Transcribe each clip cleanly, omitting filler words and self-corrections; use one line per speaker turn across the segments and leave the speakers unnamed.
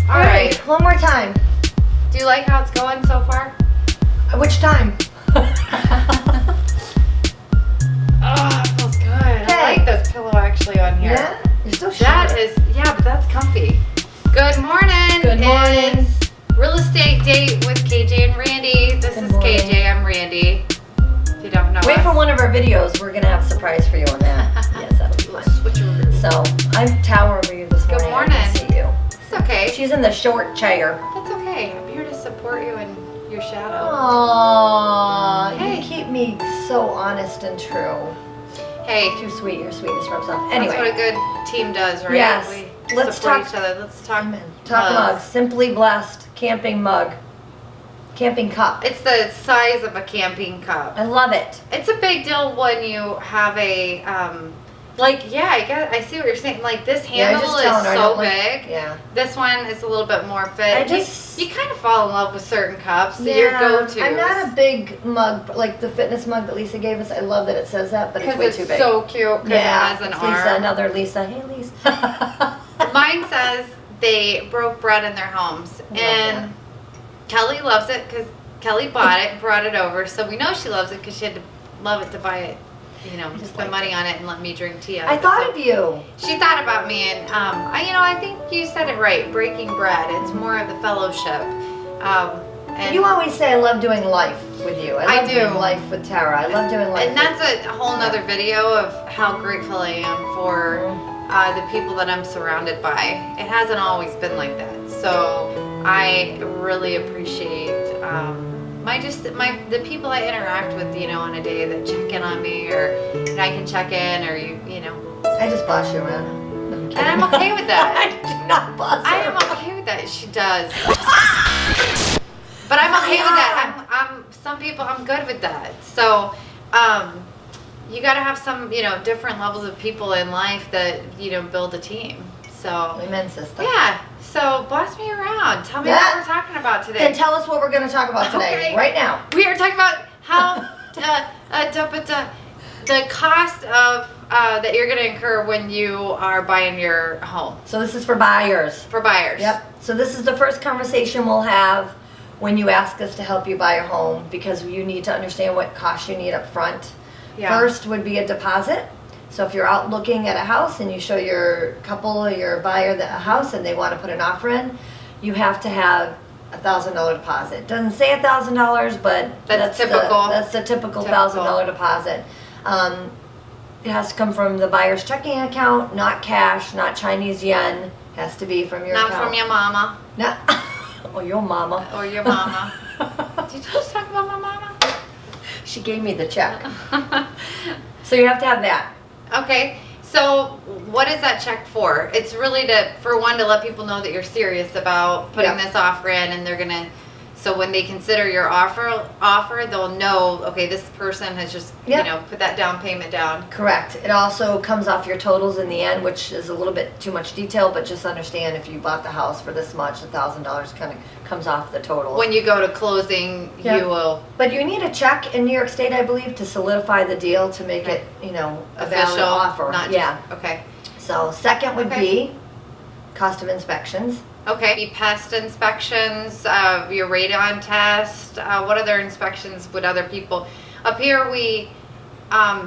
All right.
One more time.
Do you like how it's going so far?
Which time?
Oh, it feels good. I like this pillow actually on here.
Yeah? You're still
That
short.
is, yeah, but that's comfy. Good morning.
Good morning.
It's Real Estate Date with KJ and Randy. This
Good
is
morning.
KJ. I'm Randy. If you don't know
Wait
us.
for one of our videos. We're going to have a surprise for you on that. Yes, that'll be fun.
Switcheroo.
So, I'm tower over you this
Good
morning. I can
morning.
see you.
It's okay.
She's in the short chair.
That's okay. I'm here to support you in your shadow.
Aww.
Hey.
You keep me so honest and true.
Hey,
Too sweet. Your sweetness rubs off. Anyway.
that's what a good team does, right?
Yes.
We
Let's
support
talk-
each other. Let's talk.
Amen. Talk mugs. Simply Blessed camping mug. Camping cup.
It's the size of a camping cup.
I love it.
It's a big deal when you have a, I see what you're saying. Like this handle is so big.
Yeah.
This one is a little bit more fit. You kind of fall in love with certain cups. Your go-to.
I'm not a big mug, like the fitness mug that Lisa gave us. I love that it says that, but it's way too big.
So cute because it has an
it's
arm.
Lisa, another Lisa. Hey, Lisa.
Mine says they broke bread in their homes,
I love
and Kelly loves it because Kelly bought it, brought it over, so we know she loves it because she had to love it to buy it. You know,
just
spend
like
money on it and let me drink tea. Out
I
of it.
thought
So
of you.
She thought about me, and I think you said it right. Breaking bread. It's more of the fellowship. And
You always say I love doing life with you.
I
love
do.
doing life with Tara. I love doing life.
And that's a whole nother video of how grateful I am for the people that I'm surrounded by. It hasn't always been like that. So I really appreciate the people I interact with, on a day that check in on me, or I can check in, or
I just boss you around. No, I'm kidding.
and I'm okay with that.
I do not boss her
I am
around.
okay with that. She does. But I'm okay with that. I'm some people, I'm good with that. So, you got to have some, different levels of people in life that, build a team. So,
Amen, sister.
yeah. So, boss me around. Tell me
Yeah.
what we're talking about today.
Then tell us what we're going to talk about today,
Okay.
right now.
We are talking about how the cost of that you're going to incur when you are buying your home
So this is for buyers.
for buyers.
Yep. So this is the first conversation we'll have when you ask us to help you buy a home, because you need to understand what costs you need up front.
Yeah.
First would be a deposit. So if you're out looking at a house and you show your couple or your buyer a house and they want to put an offer in, you have to have $1,000 deposit. It doesn't say $1,000, but
That's typical.
That's the typical $1,000 deposit. It has to come from the buyer's checking account, not cash, not Chinese yen. It has to be from your
Not
account.
from your mama
No. Or your mama.
or your mama. Did you just talk about my mama?
She gave me the check. So you have to have that.
Okay, so what is that check for? It's really for one, to let people know that you're serious about putting
Yep.
this offer in, and they're gonna, so when they consider your offer, they'll know, okay, this person has just,
Yep.
put that down payment down.
Correct. It also comes off your totals in the end, which is a little bit too much detail, but just understand if you bought the house for this much, $1,000 kind of comes off the total.
When you go to closing,
Yep.
you will,
But you need a check in New York State, I believe, to solidify the deal to make it, a valid
official,
offer.
not
Yeah.
just, okay.
So second would
Okay.
be cost of inspections.
Okay, be pest inspections, your radon test, what other inspections would other people, up here we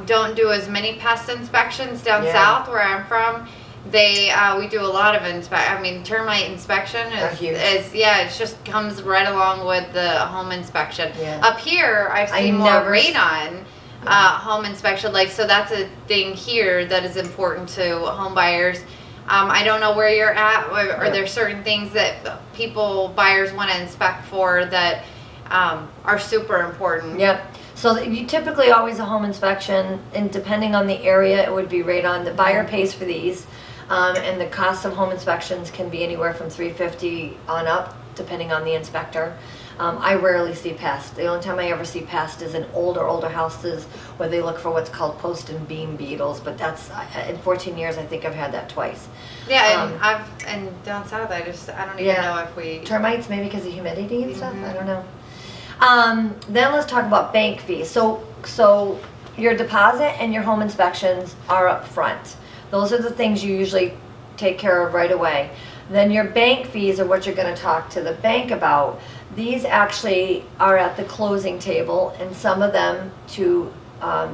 don't do as many pest inspections down
Yeah.
south where I'm from. We do a lot of termite inspection
They're huge.
it just comes right along with the home inspection.
Yeah.
Up here, I've
I
seen more
never s-
radon home inspection, so that's a thing here that is important to home buyers. I don't know where you're at, or
Yeah.
there's certain things that buyers want to inspect for that are super important.
Yep. So you typically always a home inspection, and depending on the area, it would be radon. The buyer pays for these, and the cost of home inspections can be anywhere from $350 on up, depending on the inspector. I rarely see pest. The only time I ever see pest is in older houses where they look for what's called post and beam beetles. But that's in 14 years, I think I've had that twice.
Yeah, and down south, I don't even
Yeah.
know if we.
Termites, maybe because of humidity and stuff.
Mhm.
I don't know. Then let's talk about bank fees. So your deposit and your home inspections are up front. Those are the things you usually take care of right away. Then your bank fees are what you're gonna talk to the bank about. These actually are at the closing table, and some of them, to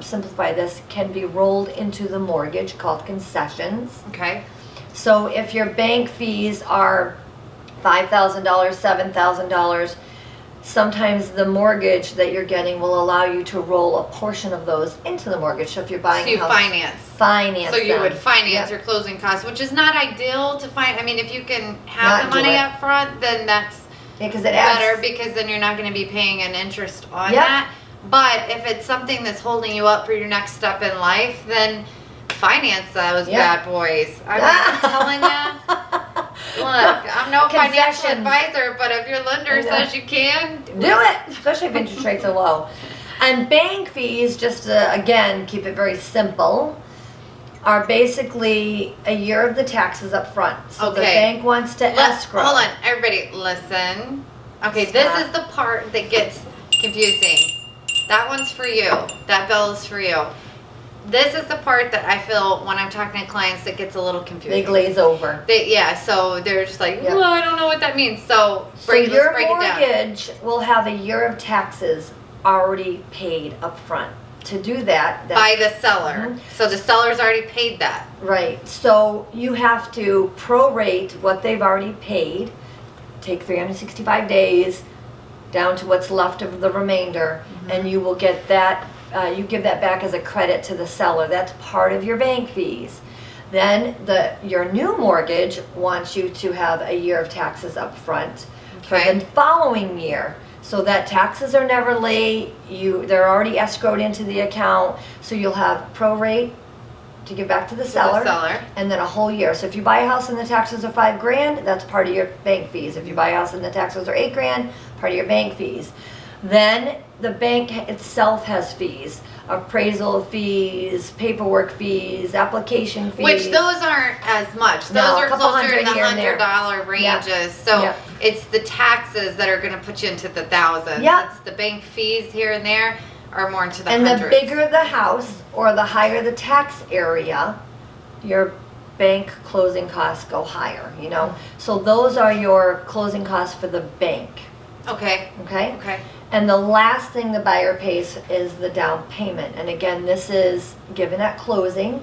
simplify this, can be rolled into the mortgage, called concessions.
Okay.
So if your bank fees are $5,000, $7,000, sometimes the mortgage that you're getting will allow you to roll a portion of those into the mortgage. So if you're buying
So you
a house,
finance. So you
them.
would finance
Yep.
your closing costs, which is not ideal to find. I mean, if you can
Not
have the
do
money
it.
up front, then that's
Yeah, because it adds.
better, because then you're not going to be paying an interest on
Yep.
that. But if it's something that's holding you up for your next step in life, then finance those
Yep.
bad boys. I mean, I'm telling you. Look, I'm no financial
Concessions.
advisor, but if your lender says you can,
Do it, especially if interest rates are low. And bank fees, just to, again, keep it very simple, are basically a year of the taxes up front. So the
Okay.
bank wants to escrow.
Hold on, everybody, listen. Okay, this is the part that gets confusing. That one's for you. That bill is for you. This is the part that I feel when I'm talking to clients that gets a little confusing.
They glaze over.
Yeah, so they're just like,
Yep.
well, I don't know what that means. So
So
let's
your
break it down.
mortgage will have a year of taxes already paid up front. To do that,
By the seller.
Mhm.
So the seller's already paid that.
right, so you have to prorate what they've already paid, take 365 days down to what's left of the remainder, and you will get that, you give that back as a credit to the seller. That's part of your bank fees. Then your new mortgage wants you to have a year of taxes up front for
Okay.
the following year. So that taxes are never late, they're already escrowed into the account, so you'll have prorate to give back to the seller. And then a whole year. So if you buy a house and the taxes are $5,000, that's part of your bank fees. If you buy a house and the taxes are $8,000, part of your bank fees. Then the bank itself has fees, appraisal fees, paperwork fees, application fees.
Which those aren't as much. Those
No, a
are
couple
closer to
hundred
the
here and there.
$100 ranges. So
Yep.
it's the taxes that are going to put you into the thousands.
Yep.
It's the bank fees here and there are more into the
And
hundreds.
the bigger the house or the higher the tax area, your bank closing costs go higher, you know? So those are your closing costs for the bank,
Okay.
okay?
Okay.
And the last thing the buyer pays is the down payment. And again, this is given at closing,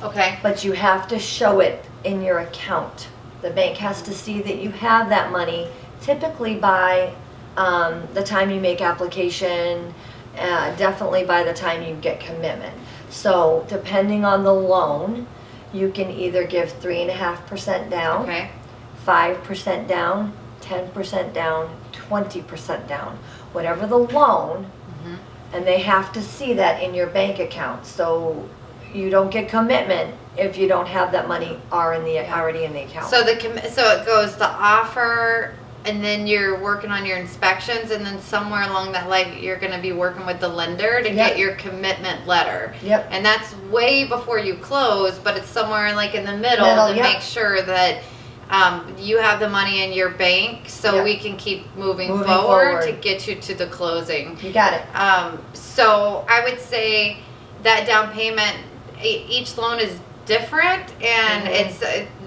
Okay.
but you have to show it in your account. The bank has to see that you have that money, typically by the time you make application, definitely by the time you get commitment. So depending on the loan, you can either give 3.5% down,
Okay.
5% down, 10% down, 20% down, whatever the loan, and they have to see that in your bank account. So you don't get commitment if you don't have that money already in the account.
So so it goes the offer, and then you're working on your inspections, and then somewhere along that line you're going to be working with the lender to
Yep.
get your commitment letter.
Yep.
And that's way before you close, but it's somewhere like in the middle to
Yep.
make sure that you have the money in your bank, so
Yep.
we can keep moving
Moving
forward to
forward.
get you to the closing.
You got it.
So I would say that down payment, each loan is different, and it's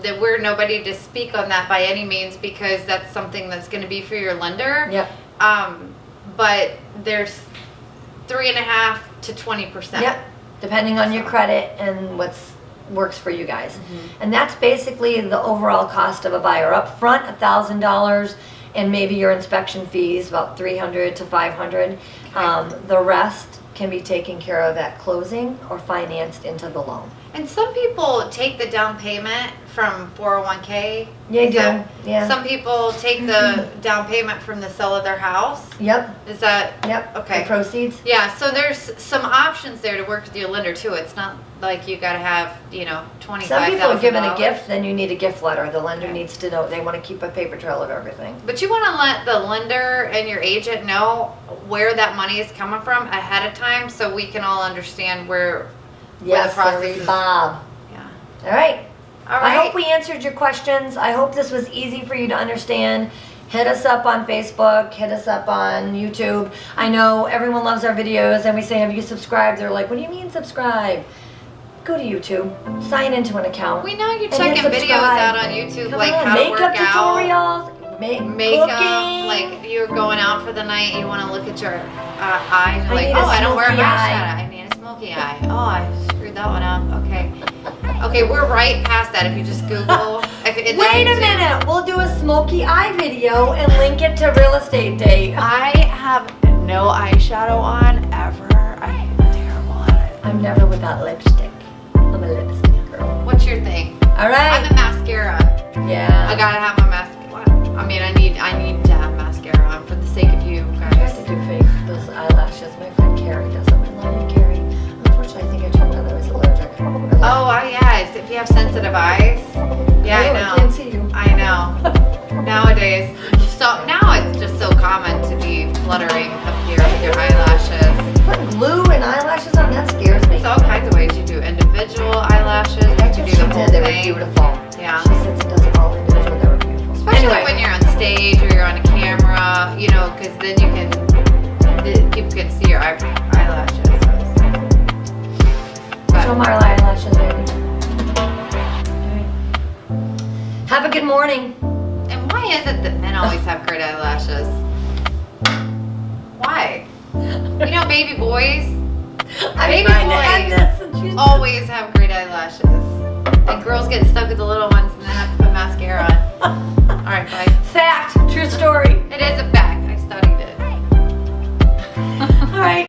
that we're nobody to speak on that by any means, because that's something that's going to be for your lender.
Yep.
But there's 3.5% to 20%.
Yep. Depending on your credit and works for you guys. And that's basically the overall cost of a buyer. Up front, $1,000, and maybe your inspection fees, about $300 to $500. The rest can be taken care of at closing or financed into the loan.
And some people take the down payment from 401k.
Yeah, you
Is
do.
that-
Yeah.
Some people take the down payment from the sale of their house.
Yep.
Is that
Yep.
okay?
The proceeds.
Yeah, so there's some options there to work with your lender too. It's not like you got to have, $25,000.
Some people are given a gift, then you need a gift letter. The lender needs to know. They want to keep a paper trail of everything.
But you want to let the lender and your agent know where that money is coming from ahead of time, so we can all understand where
Yes,
the process
Larry
is.
Bob.
Yeah.
All right.
All
I
right.
hope we answered your questions. I hope this was easy for you to understand. Hit us up on Facebook. Hit us up on YouTube. I know everyone loves our videos, and we say, have you subscribed? They're like, what do you mean subscribe? go to YouTube, sign into an account.
We know you're
and hit
checking videos
subscribe.
out on YouTube,
Come
like
on,
how to
makeup
work out.
tutorials,
Makeup,
cooking.
like you're going out for the night, you want to look at your eyes, you're
I
like,
need a
oh, I don't wear a
smoky
eyeshadow,
eye.
I need a smoky eye. Oh, I screwed that one up. Okay. Okay, we're right past that. If you just Google.
Wait a minute, we'll do a smoky eye video and link it to real estate date.
I have no eyeshadow on ever. I'm terrible at it.
I'm never without lipstick. I'm a lipstick girl.
What's your thing?
All right.
I'm a mascara.
Yeah.
I gotta have my mascara. I mean, I need to have mascara on for the sake of you
I tried
guys.
to do fake those eyelashes. My friend Carrie does them. I love you, Carrie. Unfortunately, I think I told her that I was allergic.
Oh, yes. If you have sensitive eyes. Yeah, I
I
know.
can't see you.
I know. Nowadays, so now it's just so common to be fluttering up here with your eyelashes.
Putting glue and eyelashes on, that scares me.
There's all kinds of ways you do individual eyelashes.
That's
You
what
do
she
the whole
did. They were
thing.
beautiful.
Yeah.
She sits and does it all individual. They were beautiful.
Especially
Anyway.
when you're on stage or you're on a camera, you know, because then you can, people can see your eyelashes.
Show
But
my eyelashes, baby. Have a good morning.
and why is it that men always have great eyelashes? Why? You know, baby boys
I'm
Baby
trying to end
boys
this and she's
always have great eyelashes, and girls get stuck with the little ones and then have to put mascara on. All right, bye.
fact, true story.
It is a fact. I studied it.
All right.